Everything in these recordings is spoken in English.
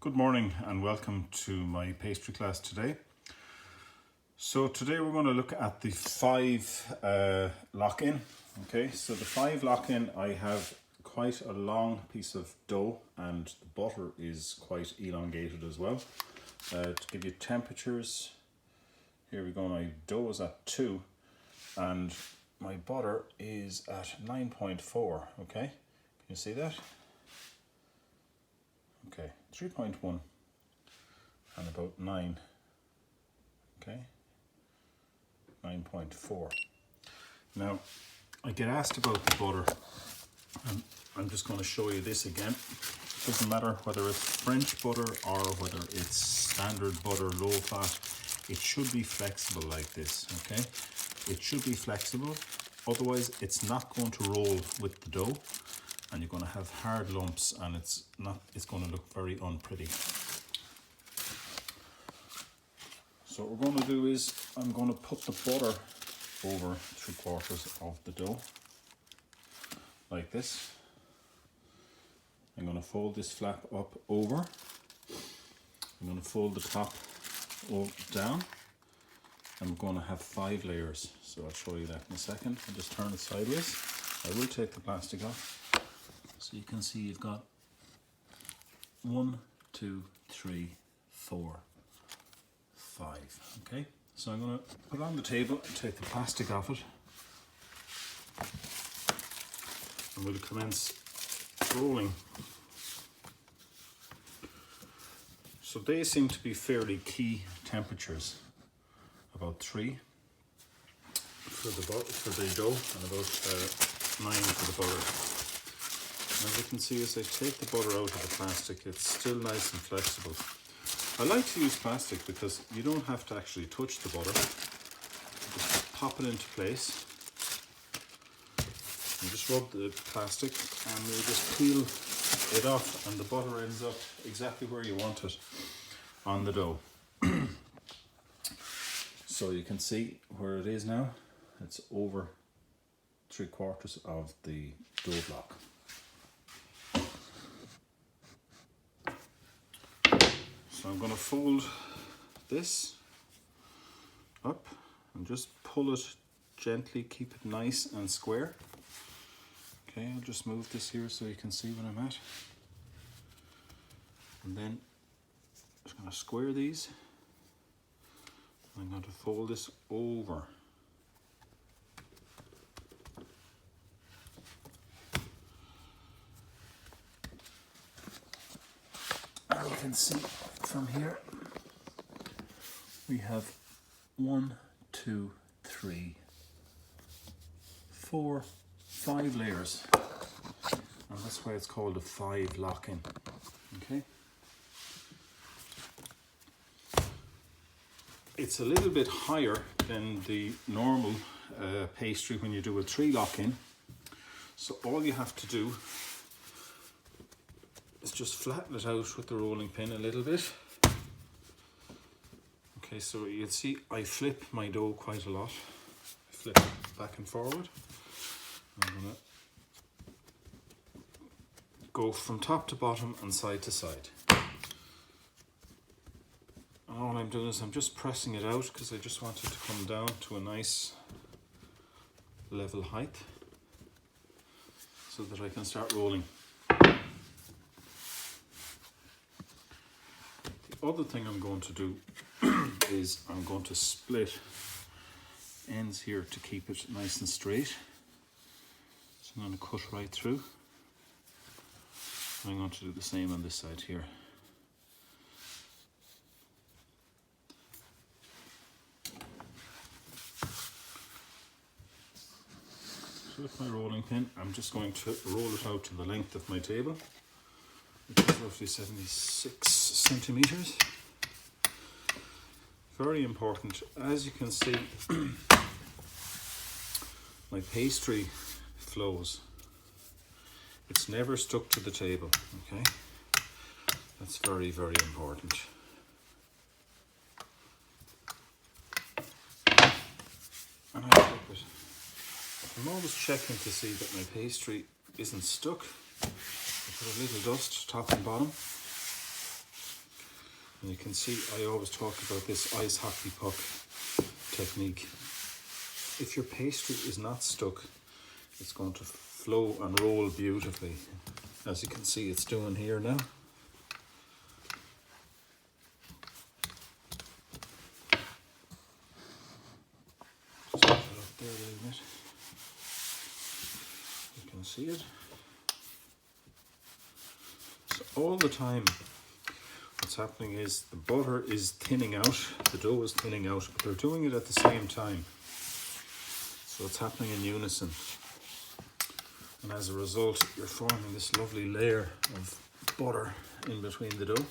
Good morning and welcome to my pastry class today. So today we're going to look at the 5 lock-in. Okay, so the 5 lock-in, I have quite a long piece of dough and the butter is quite elongated as well. To give you temperatures, here we go, my dough is at 2 and my butter is at 9.4, okay? Can you see that? Okay, 3.1 and about 9, okay, 9.4. Now, I get asked about the butter, and I'm just going to show you this again. It doesn't matter whether it's French butter or whether it's standard butter, low fat, it should be flexible like this, okay? It should be flexible, otherwise it's not going to roll with the dough, and you're going to have hard lumps and it's going to look very unpretty. So what we're going to do is I'm going to put the butter over 3/4 of the dough like this. I'm going to fold this flap up over. I'm going to fold the top down. I'm going to have 5 layers, so I'll show you that in a second. I'll just turn it sideways. I will take the plastic off. So you can see you've got 1, 2, 3, 4, 5. Okay, so I'm going to put it on the table and take the plastic off it. And we'll commence rolling. So they seem to be fairly key temperatures, about 3 for the dough and about 9 for the butter. As you can see, as I take the butter out of the plastic, it's still nice and flexible. I like to use plastic because you don't have to actually touch the butter. You just pop it into place. You just rub the plastic and you just peel it off and the butter ends up exactly where you want it on the dough. So you can see where it is now. It's over 3/4 of the dough block. So I'm going to fold this up and just pull it gently, keep it nice and square. Okay, I'll just move this here so you can see where I'm at. And then I'm just going to square these. I'm going to fold this over. And you can see from here we have 1, 2, 3, 4, 5 layers, and that's why it's called a 5 lock-in. Okay, it's a little bit higher than the normal pastry when you do a 3 lock-in, so all you have to do is just flatten it out with the rolling pin a little bit. Okay, so you'll see I flip my dough quite a lot. I flip it back and forward. I'm going to go from top to bottom and side to side. And all I'm doing is I'm just pressing it out because I just want it to come down to a nice level height so that I can start rolling. The other thing I'm going to do is I'm going to split ends here to keep it nice and straight. So I'm going to cut right through. I'm going to do the same on this side here. So with my rolling pin, I'm just going to roll it out to the length of my table, which is roughly 76 centimeters. Very important. As you can see, my pastry flows. It's never stuck to the table, okay? That's very, very important. And I flip it. I'm always checking to see that my pastry isn't stuck. I put a little dust top and bottom. And you can see I always talk about this ice hockey puck technique. If your pastry is not stuck, it's going to flow and roll beautifully. As you can see, it's doing here now. Just put it up there a little bit. You can see it. So all the time, what's happening is the butter is thinning out, the dough is thinning out, but they're doing it at the same time. So it's happening in unison. And as a result, you're forming this lovely layer of butter in between the dough.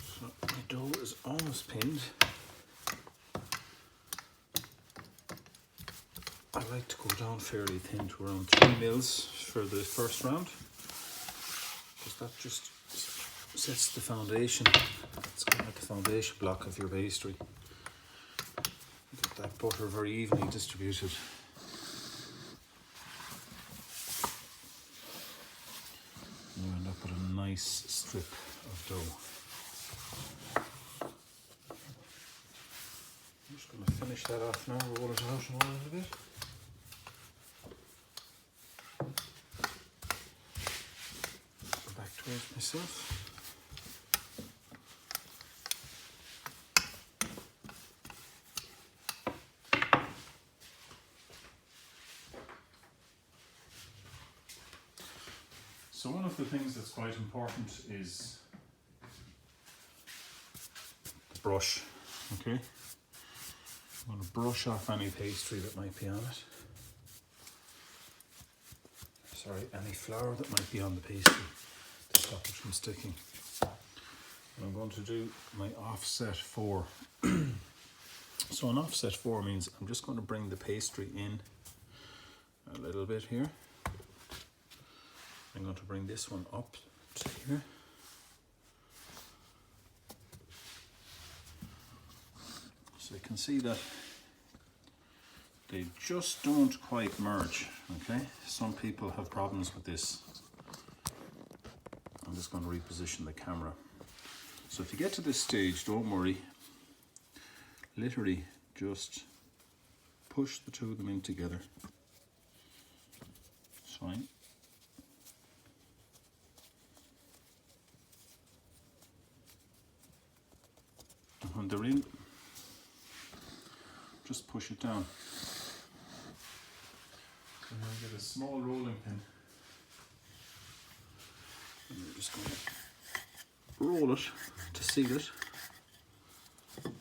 So my dough is almost pinned. I like to go down fairly thin to around 3 mils for the first round, because that just sets the foundation. It's kind of like the foundation block of your pastry. Get that butter very evenly distributed. And you end up with a nice strip of dough. I'm just going to finish that off now, roll it out and all a little bit. Towards myself. So one of the things that's quite important is the brush. Okay, I'm going to brush off any pastry that might be on it. Sorry, any flour that might be on the pastry. Stop it from sticking. And I'm going to do my offset 4. So an offset 4 means I'm just going to bring the pastry in a little bit here. I'm going to bring this one up to here. So you can see that they just don't quite merge, okay? Some people have problems with this. I'm just going to reposition the camera. So if you get to this stage, don't worry. Literally just push the two of them in together. It's fine. And when they're in, just push it down. And then get a small rolling pin. And we're just going to roll it to seal it. As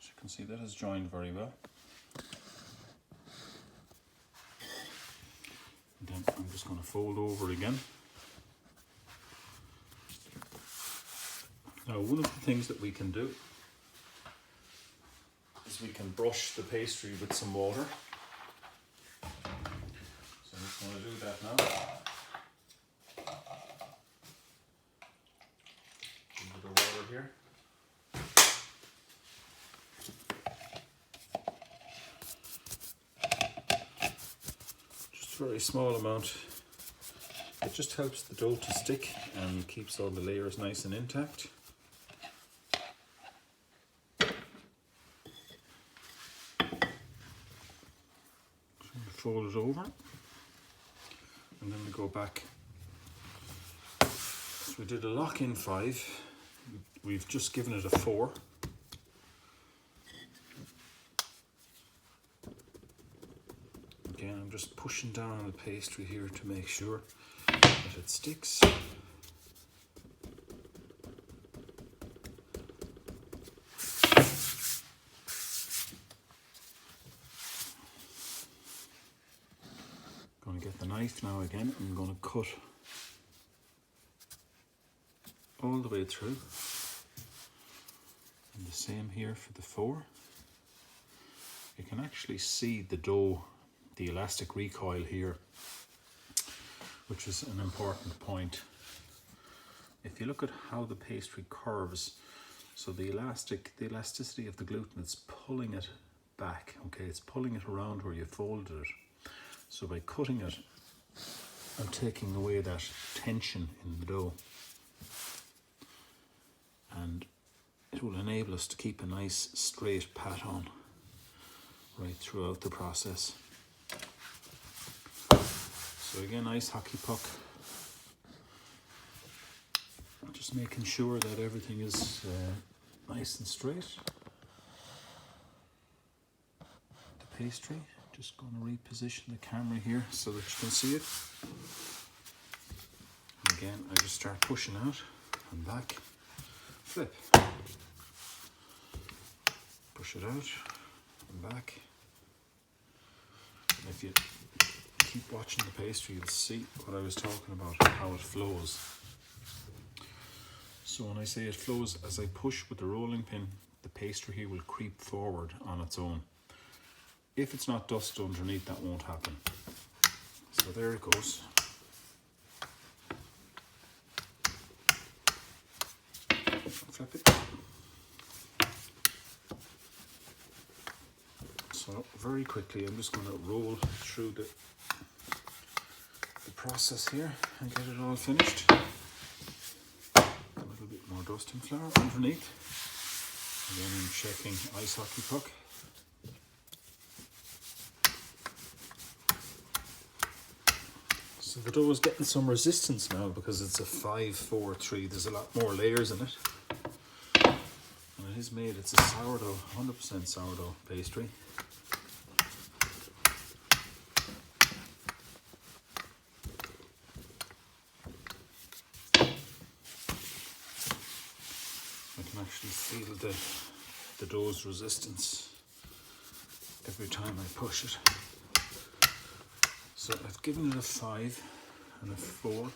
you can see, that is joined very well. And then I'm just going to fold over again. Now, one of the things that we can do is we can brush the pastry with some water. So I'm just going to do that now. A bit of water here. Just a very small amount. It just helps the dough to stick and keeps all the layers nice and intact. Fold it over, and then we go back. So we did a lock-in 5. We've just given it a 4. Again, I'm just pushing down on the pastry here to make sure that it sticks. Going to get the knife now again. I'm going to cut all the way through. And the same here for the 4. You can actually see the dough, the elastic recoil here, which is an important point. If you look at how the pastry curves, So the elasticity of the gluten, it's pulling it back, okay? It's pulling it around where you folded it. So by cutting it, I'm taking away that tension in the dough. And it will enable us to keep a nice straight pat on right throughout the process. So again, ice hockey puck. Just making sure that everything is nice and straight. The pastry, just going to reposition the camera here so that you can see it. And again, I just start pushing out and back, flip. Push it out and back. And if you keep watching the pastry, you'll see what I was talking about, how it flows. So when I say it flows, as I push with the rolling pin, the pastry here will creep forward on its own. If it's not dust underneath, that won't happen. So there it goes. Flip it. So very quickly, I'm just going to roll through the process here and get it all finished. A little bit more dusting flour underneath. Again, I'm checking ice hockey puck. So the dough is getting some resistance now because it's a 5-4-3. There's a lot more layers in it. And it is made, it's a sourdough, 100% sourdough pastry. I can actually feel the dough's resistance every time I push it. So I've given it a 5 and a 4,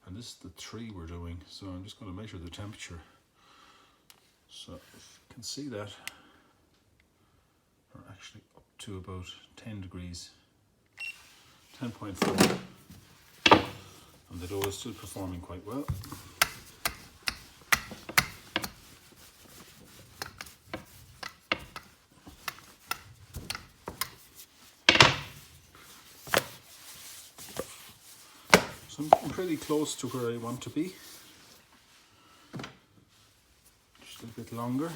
and this is the 3 we're doing. So I'm just going to measure the temperature. So if you can see that, we're actually up to about 10 degrees, 10.4, and the dough is still performing quite well. So I'm getting pretty close to where I want to be. Just a bit longer.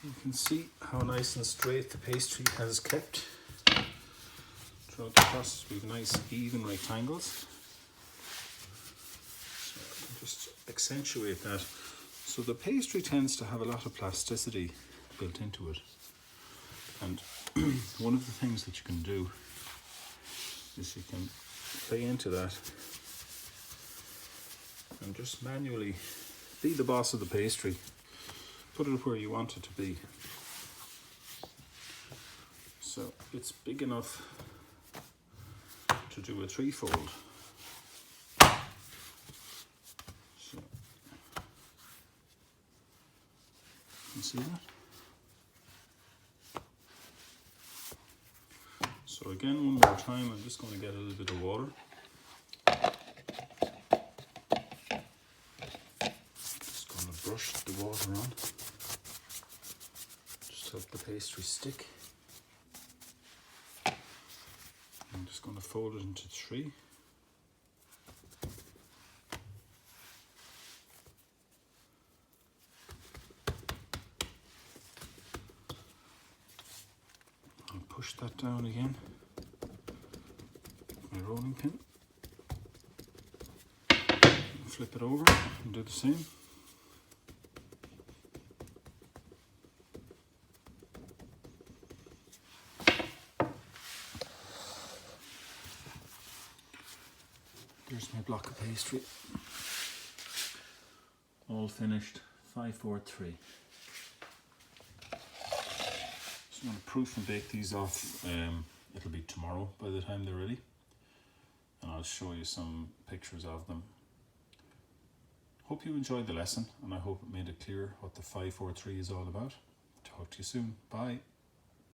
You can see how nice and straight the pastry has kept. Throughout the process, we have nice even rectangles. So I can just accentuate that. So the pastry tends to have a lot of plasticity built into it. And one of the things that you can do is you can play into that and just manually be the boss of the pastry. Put it where you want it to be. So it's big enough to do a 3-fold. So, you can see that? So again, one more time, I'm just going to get a little bit of water. Just going to brush the water on. Just help the pastry stick. I'm just going to fold it into 3. And push that down again. My rolling pin. Flip it over and do the same. There's my block of pastry. All finished, 5-4-3. So I'm going to proof and bake these off. It'll be tomorrow by the time they're ready. And I'll show you some pictures of them. hope you enjoyed the lesson, and I hope it made it clear what the 5-4-3 is all about. Talk to you soon. Bye.